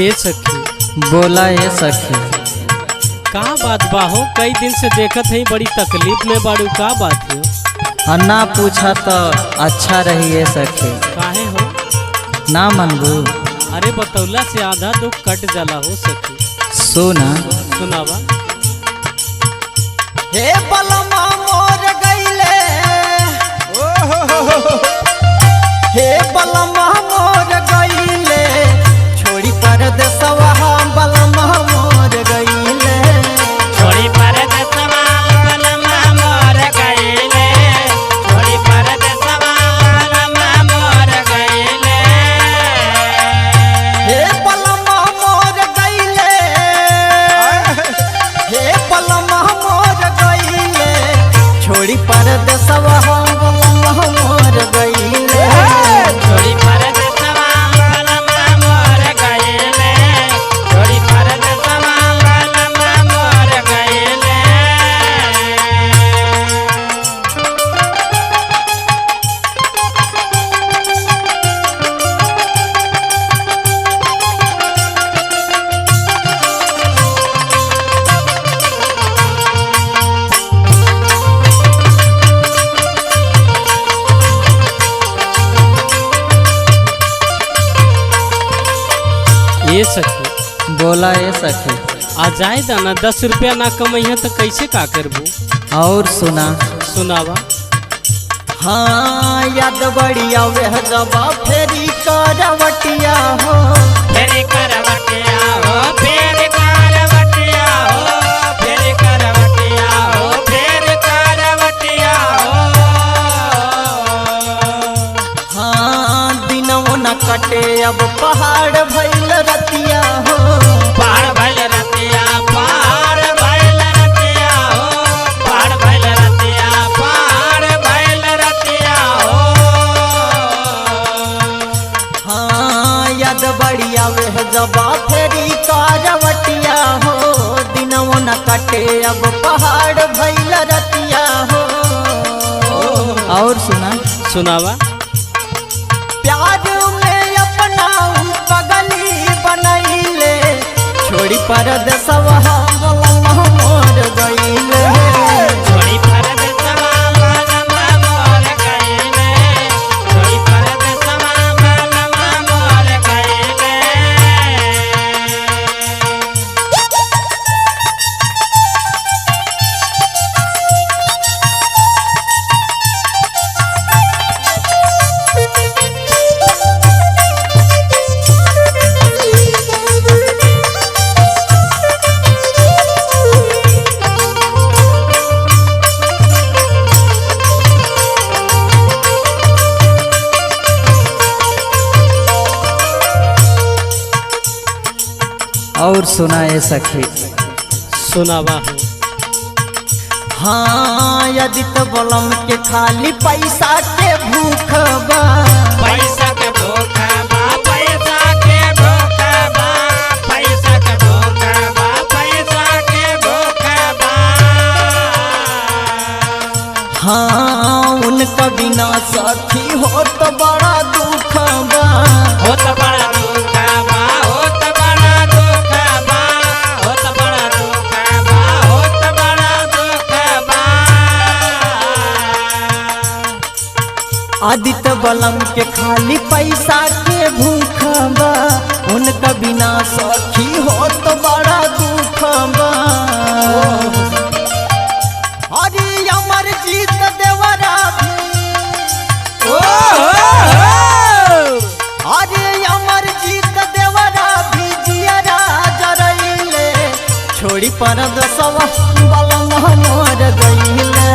ए सखी। बोला ए सखी। का बात बा हो? कई दिन से देखत है बड़ी तकलीफ में बाड़ू, का बात है? अन्ना पूछा तो अच्छा रही ए सखी। काहे हो? ना मनबू? अरे बतौला से आधा दुख कट जाला हो सखी। सुना। सुनावा। हे बलमा मोर गईले, हे बलमा मोर गईले, छोड़ी परदेसवा बलमा मोर गईले, छोड़ी परदेसवा बलमा मोर गईले, छोड़ी परदेसवा बलमा मोर गईले। हे बलमा मोर गईले, हे बलमा मोर गईले, छोड़ी परदेसवा बलमा मोर गईले, छोड़ी परदेसवा बलमा मोर गईले, छोड़ी परदेसवा बलमा मोर गईले। ए सखी। बोला ए सखी। आ जाए दाना 10 रुपया ना कमैया तो कैसे का करबू? और सुना। सुनावा। हाँ याद बढ़िया वह जबा फेरी करवटिया हो, फेरी करवटिया हो, फेरी करवटिया हो, फेरी करवटिया हो, फेरी करवटिया हो। हाँ दिनों न कटे अब पहाड़ भइल रतिया हो, पहाड़ भइल रतिया, पहाड़ भइल रतिया हो, पहाड़ भइल रतिया, पहाड़ भइल रतिया हो। हाँ याद बढ़िया वह जबा फेरी करवटिया हो, दिनों न कटे अब पहाड़ भइल रतिया हो। और सुना। सुनावा। प्यार में अपना पगली बनैले, छोड़ी परदेसवा बलमा मोर गईले, छोड़ी परदेसवा बलमा मोर गईले, छोड़ी परदेसवा बलमा मोर गईले। और सुना ए सखी। सुनावा हो। हाँ यदि तो बलम के खाली पैसा के भूख बा, पैसा के भूख बा, पैसा के भूख बा, पैसा के भूख बा, पैसा के भूख बा। हाँ उनका बिना सखी हो तो बड़ा दुख बा, हो तो बड़ा दुख बा, हो तो बड़ा दुख बा, हो तो बड़ा दुख बा, हो तो बड़ा दुख बा। आदित्य बलम के खाली पैसा के भूख बा, उनका बिना सखी हो तो बड़ा दुख बा। अरे अमर जीत देवरा भी, अरे अमर जीत देवरा भी जियरा जरैले, छोड़ी परदेसवा बलमा मोर गईले,